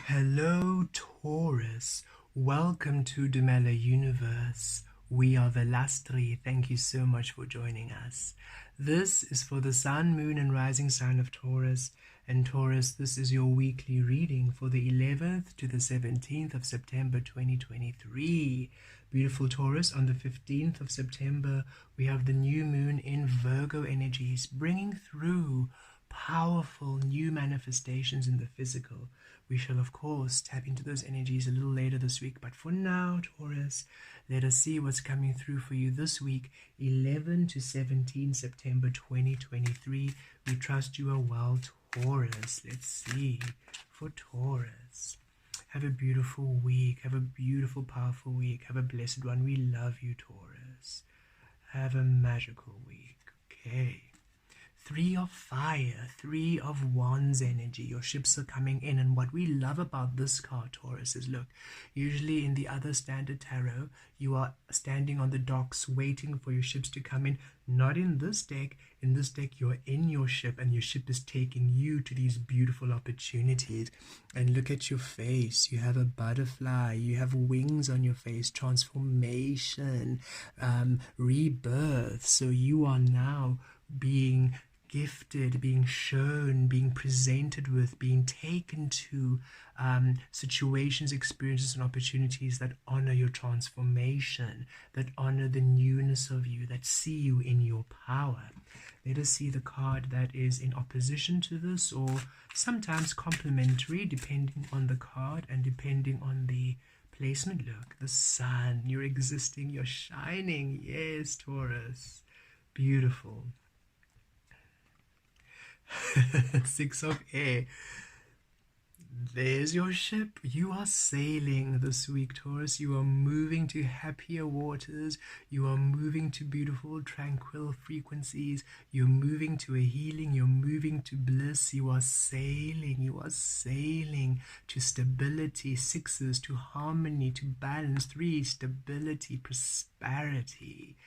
Hello, Taurus. Welcome to Dumela Universe. We are Velastri. Thank you so much for joining us. This is for the Sun, Moon, and Rising sign of Taurus. And Taurus, this is your weekly reading for the 11th to the 17th of September 2023. Beautiful Taurus, on the 15th of September, we have the new moon in Virgo energies, bringing through powerful new manifestations in the physical. We shall, of course, tap into those energies a little later this week. But for now, Taurus, let us see what's coming through for you this week, 11 to 17 September 2023. We trust you are well, Taurus. Let's see for Taurus. Have a beautiful week. Have a beautiful, powerful week. Have a blessed one. We love you, Taurus. Have a magical week. Okay. 3 of fire, 3 of wands energy. Your ships are coming in, and what we love about this card, Taurus, is look, usually in the other standard tarot, you are standing on the docks waiting for your ships to come in. Not in this deck. In this deck, you're in your ship, and your ship is taking you to these beautiful opportunities. And look at your face. You have a butterfly. You have wings on your face. Transformation, rebirth. So you are now being gifted, being shown, being presented with, being taken to situations, experiences, and opportunities that honor your transformation, that honor the newness of you, that see you in your power. Let us see the card that is in opposition to this, or sometimes complementary, depending on the card and depending on the placement. Look, the sun, you're existing, you're shining. Yes, Taurus. Beautiful. 6 of air. There's your ship. You are sailing this week, Taurus. You are moving to happier waters. You are moving to beautiful, tranquil frequencies. You're moving to a healing. You're moving to bliss. You are sailing. You are sailing to stability. 6s, to harmony, to balance. 3, stability, prosperity.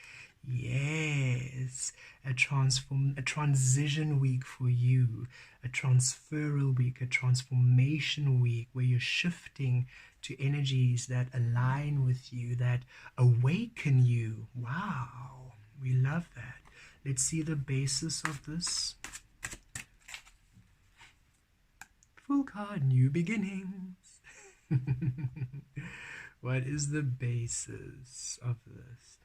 Yes, a transition week for you, a transferal week, a transformation week where you're shifting to energies that align with you, that awaken you. Wow, we love that. Let's see the basis of this. Full card, new beginnings. What is the basis of this?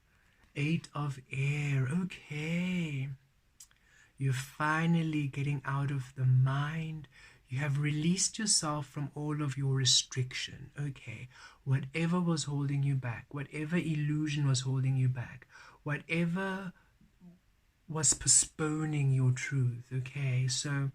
8 of air. Okay. You're finally getting out of the mind. You have released yourself from all of your restriction. Okay. Whatever was holding you back, whatever illusion was holding you back, whatever was postponing your truth. Okay. So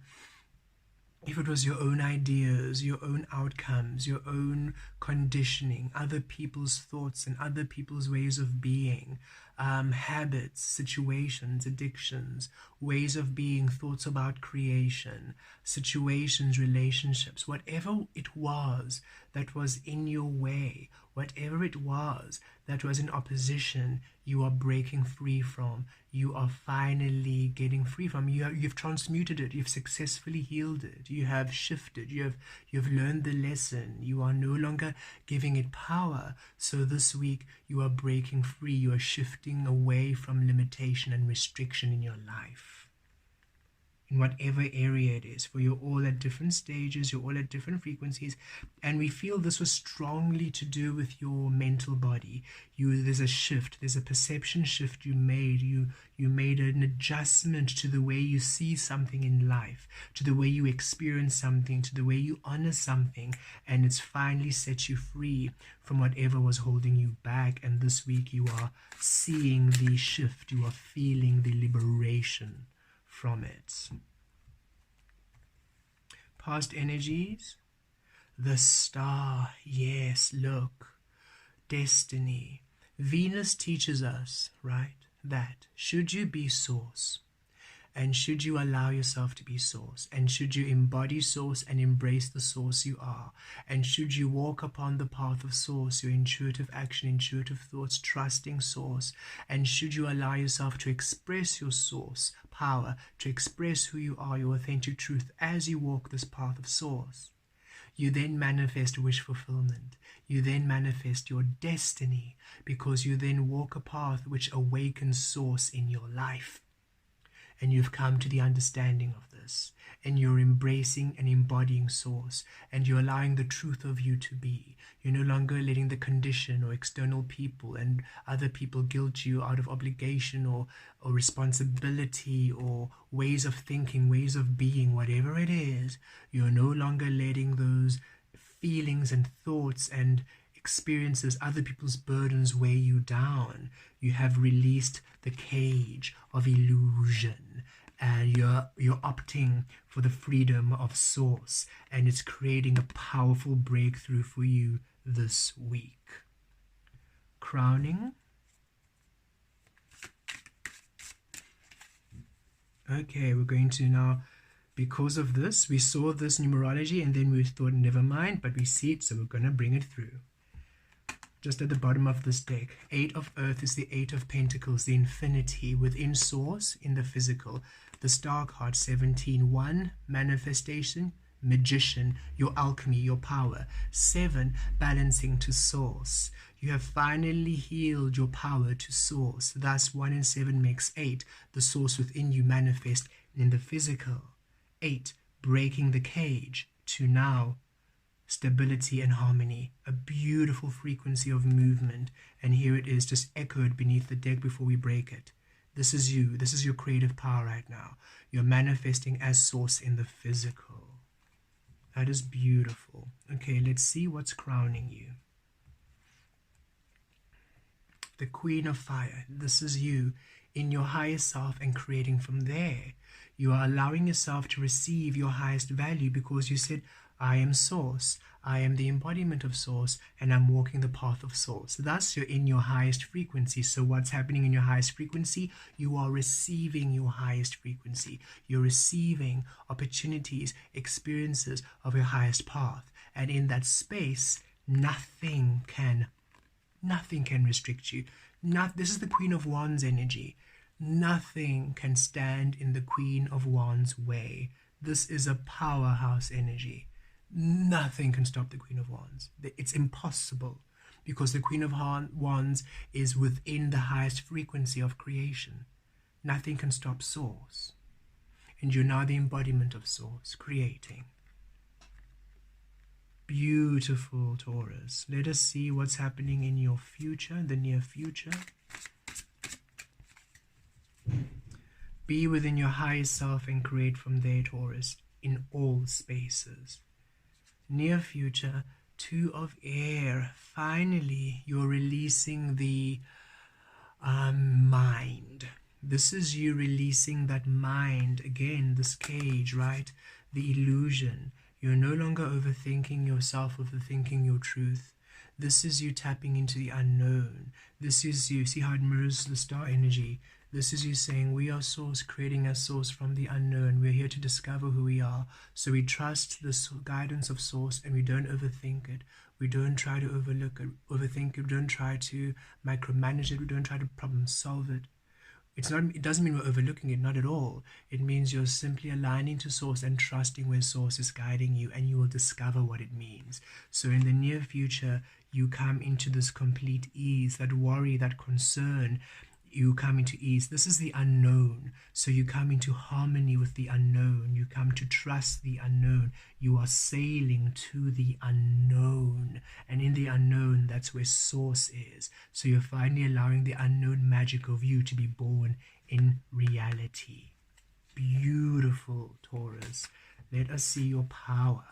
if it was your own ideas, your own outcomes, your own conditioning, other people's thoughts and other people's ways of being, habits, situations, addictions, ways of being, thoughts about creation, situations, relationships, whatever it was that was in your way, whatever it was that was in opposition, you are breaking free from. You are finally getting free from. You've transmuted it. You've successfully healed it. You have shifted. You've learned the lesson. You are no longer giving it power. So this week you are breaking free. You are shifting away from limitation and restriction in your life, in whatever area it is. For you're all at different stages, you're all at different frequencies, and we feel this was strongly to do with your mental body. There's a shift, there's a perception shift you made. You made an adjustment to the way you see something in life, to the way you experience something, to the way you honor something, and it's finally set you free from whatever was holding you back. And this week you are seeing the shift, you are feeling the liberation from it. Past energies, the star. Yes, look, destiny. Venus teaches us, right, that should you be source, and should you allow yourself to be source, and should you embody source and embrace the source you are, and should you walk upon the path of source, your intuitive action, intuitive thoughts, trusting source, and should you allow yourself to express your source power, to express who you are, your authentic truth, as you walk this path of source, You then manifest wish fulfillment. You then manifest your destiny, because you then walk a path which awakens source in your life. And you've come to the understanding of this, and you're embracing and embodying source, and you're allowing the truth of you to be. You're no longer letting the condition or external people and other people guilt you out of obligation or responsibility or ways of thinking, ways of being, whatever it is. You're no longer letting those feelings and thoughts and experiences, other people's burdens weigh you down. You have released the cage of illusion, and you're opting for the freedom of source, and it's creating a powerful breakthrough for you this week. Crowning. Okay, we're going to now, because of this, we saw this numerology and then we thought never mind, but we see it, so we're going to bring it through. Just at the bottom of this deck, 8 of Earth is the 8 of Pentacles, the infinity within source in the physical. The star card, 17, 1, manifestation, magician, your alchemy, your power. 7, balancing to source. You have finally healed your power to source. Thus, 1 and 7 makes 8. The source within you manifest in the physical. 8, breaking the cage. To now, stability and harmony, a beautiful frequency of movement, and here it is just echoed beneath the deck before we break it. This is you, this is your creative power right now. You're manifesting as source in the physical. That is beautiful. Okay, let's see what's crowning you. The Queen of Fire, this is you in your highest self and creating from there. You are allowing yourself to receive your highest value because you said, I am source, I am the embodiment of source, and I'm walking the path of source. Thus, you're in your highest frequency. So what's happening in your highest frequency? You are receiving your highest frequency. You're receiving opportunities, experiences of your highest path. And in that space, nothing can restrict you. This is the Queen of Wands energy. Nothing can stand in the Queen of Wands' way. This is a powerhouse energy. Nothing can stop the Queen of Wands. It's impossible, because the Queen of Wands is within the highest frequency of creation. Nothing can stop source. And you're now the embodiment of source, creating. Beautiful, Taurus. Let us see what's happening in your future, the near future. Be within your highest self and create from there, Taurus, in all spaces. Near future, 2 of Air. Finally, you're releasing the mind. This is you releasing that mind. Again, this cage, right? The illusion. You're no longer overthinking yourself, overthinking your truth. This is you tapping into the unknown. This is you. See how it mirrors the star energy? This is you saying, we are source, creating a source from the unknown. We're here to discover who we are. So we trust the guidance of source, and we don't overthink it. We don't try to overthink it. We don't try to micromanage it. We don't try to problem solve it. It doesn't mean we're overlooking it, not at all. It means you're simply aligning to source and trusting where source is guiding you, and you will discover what it means. So in the near future, you come into this complete ease, that worry, that concern. You come into ease. This is the unknown. So you come into harmony with the unknown. You come to trust the unknown. You are sailing to the unknown. And in the unknown, that's where source is. So you're finally allowing the unknown magic of you to be born in reality. Beautiful, Taurus. Let us see your power.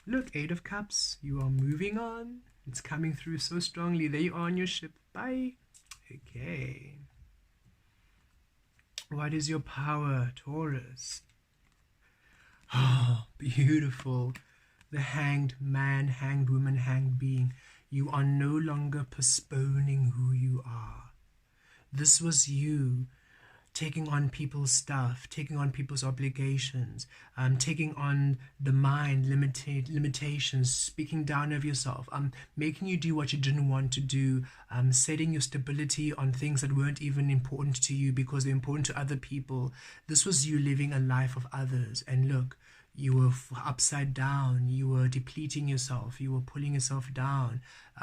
Look, 8 of Cups. You are moving on. It's coming through so strongly. There you are on your ship. Bye. Okay. What is your power, Taurus? Oh, beautiful. The hanged man, hanged woman, hanged being. You are no longer postponing who you are. This was you taking on people's stuff, taking on people's obligations, taking on the mind, limitations, speaking down of yourself, making you do what you didn't want to do, setting your stability on things that weren't even important to you because they're important to other people. This was you living a life of others. And look, you were upside down, you were depleting yourself, you were pulling yourself down,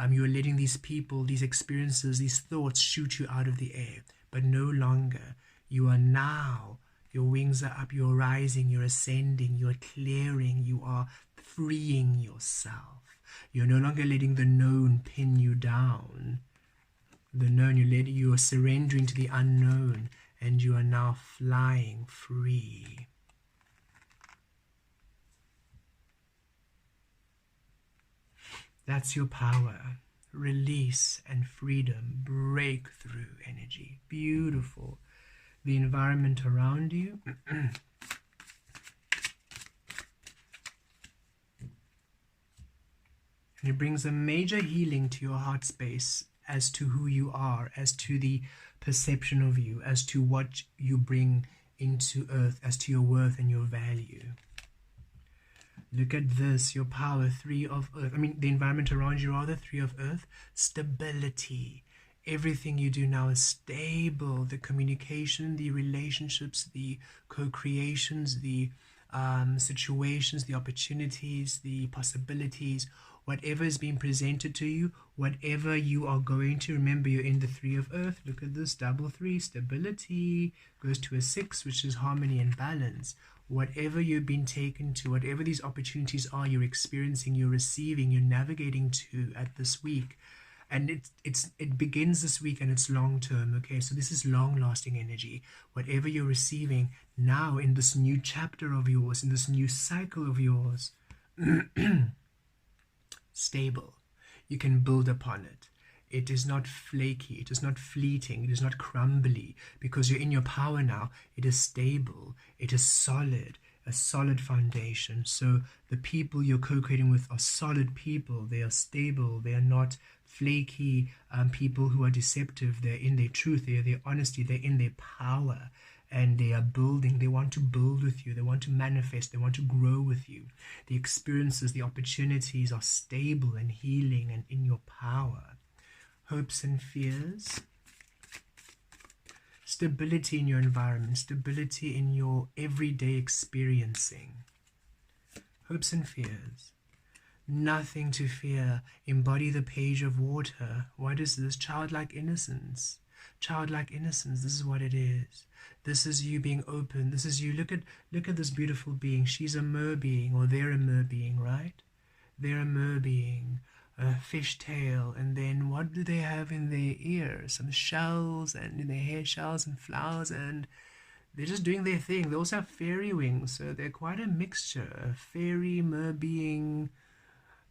you were letting these people, these experiences, these thoughts shoot you out of the air. But no longer. You are now, your wings are up, you're rising, you're ascending, you're clearing, you are freeing yourself. You're no longer letting the known pin you down. The known, you are surrendering to the unknown, and you are now flying free. That's your power. Release and freedom, breakthrough energy. Beautiful. The environment around you. And it brings a major healing to your heart space as to who you are, as to the perception of you, as to what you bring into earth, as to your worth and your value. Look at this, your power, 3 of earth. I mean, the environment around you, rather, 3 of earth. Stability. Everything you do now is stable. The communication, the relationships, the co-creations, the situations, the opportunities, the possibilities, whatever is being presented to you, whatever you are going to, remember you're in the 3 of earth. Look at this, double 3, stability, goes to a 6, which is harmony and balance. Whatever you've been taken to, whatever these opportunities are you're experiencing, you're receiving, you're navigating to at this week, and it begins this week and it's long term. Okay, so this is long lasting energy. Whatever you're receiving now in this new chapter of yours, in this new cycle of yours, stable. You can build upon it. It is not flaky, it is not fleeting, it is not crumbly, because you're in your power now. It is stable, it is solid, a solid foundation. So the people you're co-creating with are solid people. They are stable, they are not flaky people who are deceptive. They're in their truth, they're their honesty, they're in their power, and they are building. They want to build with you, they want to manifest, they want to grow with you. The experiences, the opportunities are stable and healing and in your power. Hopes and fears. Stability in your environment, stability in your everyday experiencing. Hopes and fears. Nothing to fear. Embody the page of water. What is this? Childlike innocence. Childlike innocence. This is what it is. This is you being open. This is you. Look at this beautiful being. She's a mer being, or they're a mer being, right? They're a mer being. A fish tail, and then what do they have in their ears? Some shells, and in their hair, shells and flowers, and they're just doing their thing. They also have fairy wings, so they're quite a mixture. A fairy, mer being,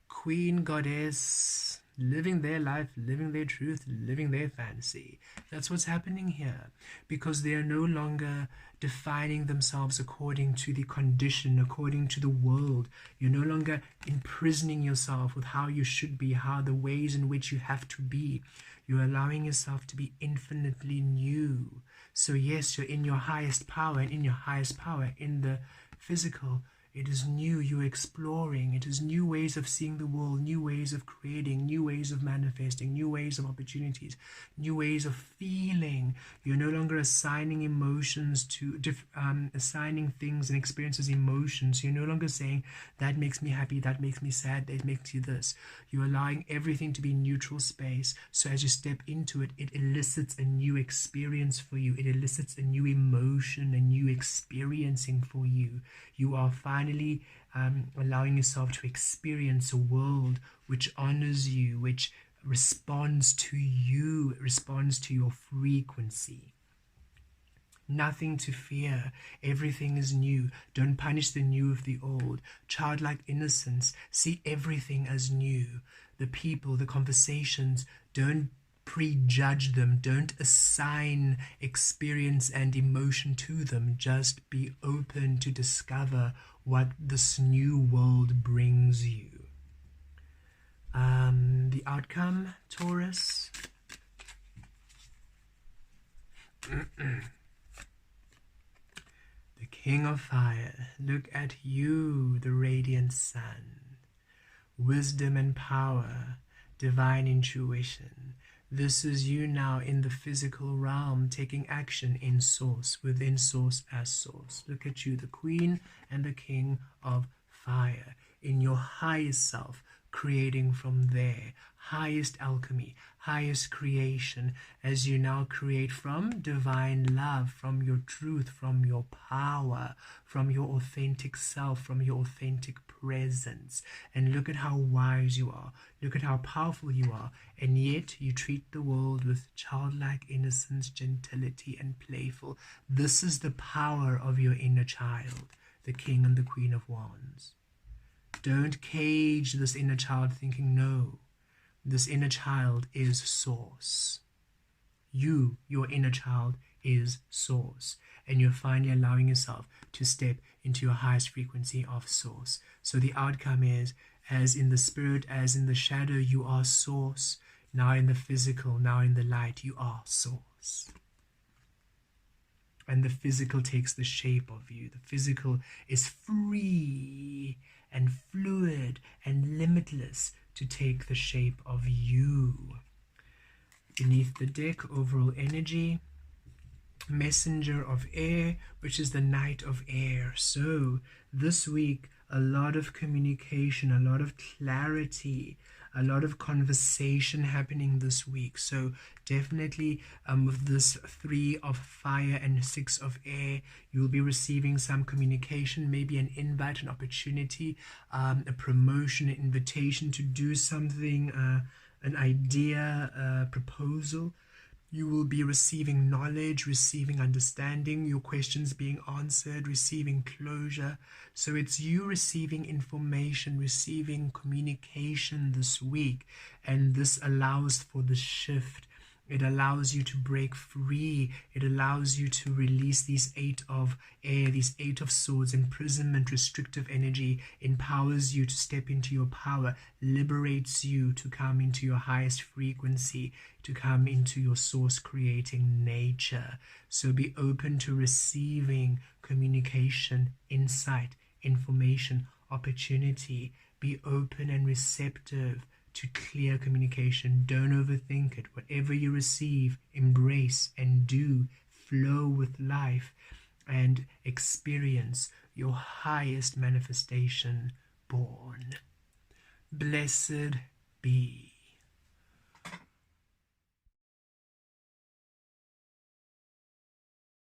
queen, goddess, living their life, living their truth, living their fantasy. That's what's happening here, because they are no longer defining themselves according to the condition, according to the world. You're no longer imprisoning yourself with how you should be, how the ways in which you have to be. You're allowing yourself to be infinitely new. So yes, you're in your highest power, and in your highest power, in the physical, it is new. You're exploring. It is new ways of seeing the world, new ways of creating, new ways of manifesting, new ways of opportunities, new ways of feeling. You're no longer assigning emotions to, assigning things and experiences emotions. You're no longer saying, that makes me happy, that makes me sad, that makes you this. You're allowing everything to be neutral space. So as you step into it, it elicits a new experience for you. It elicits a new emotion, a new experiencing for you. You are finally allowing yourself to experience a world which honors you, which responds to you, it responds to your frequency. Nothing to fear. Everything is new. Don't punish the new of the old. Childlike innocence. See everything as new. The people, the conversations, don't prejudge them. Don't assign experience and emotion to them. Just be open to discover what this new world brings you. The outcome, Taurus. The King of Fire. Look at you, the radiant sun. Wisdom and power, divine intuition. This is you now in the physical realm, taking action in source, within source as source. Look at you, the Queen and the King of Fire, in your highest self, creating from there, highest alchemy, highest creation, as you now create from divine love, from your truth, from your power, from your authentic self, from your authentic presence. And look at how wise you are, look at how powerful you are, and yet you treat the world with childlike innocence, gentility, and playful. This is the power of your inner child, the King and the Queen of Wands. Don't cage this inner child thinking, no, this inner child is source. You, your inner child, is source. And you're finally allowing yourself to step into your highest frequency of source. So the outcome is, as in the spirit, as in the shadow, you are source. Now in the physical, now in the light, you are source. And the physical takes the shape of you. The physical is free and fluid and limitless to take the shape of you. Beneath the deck, overall energy, messenger of air, which is the knight of air. So this week, a lot of communication, a lot of clarity, a lot of conversation happening this week. So definitely with this 3 of fire and 6 of air, you'll be receiving some communication, maybe an invite, an opportunity, a promotion, an invitation to do something, an idea, a proposal. You will be receiving knowledge, receiving understanding, your questions being answered, receiving closure. So it's you receiving information, receiving communication this week. And this allows for the shift. It allows you to break free. It allows you to release these 8 of air, these 8 of swords, imprisonment, restrictive energy, empowers you to step into your power, liberates you to come into your highest frequency, to come into your source creating nature. So be open to receiving communication, insight, information, opportunity. Be open and receptive to clear communication. Don't overthink it. Whatever you receive, embrace and do. Flow with life and experience your highest manifestation born. Blessed be.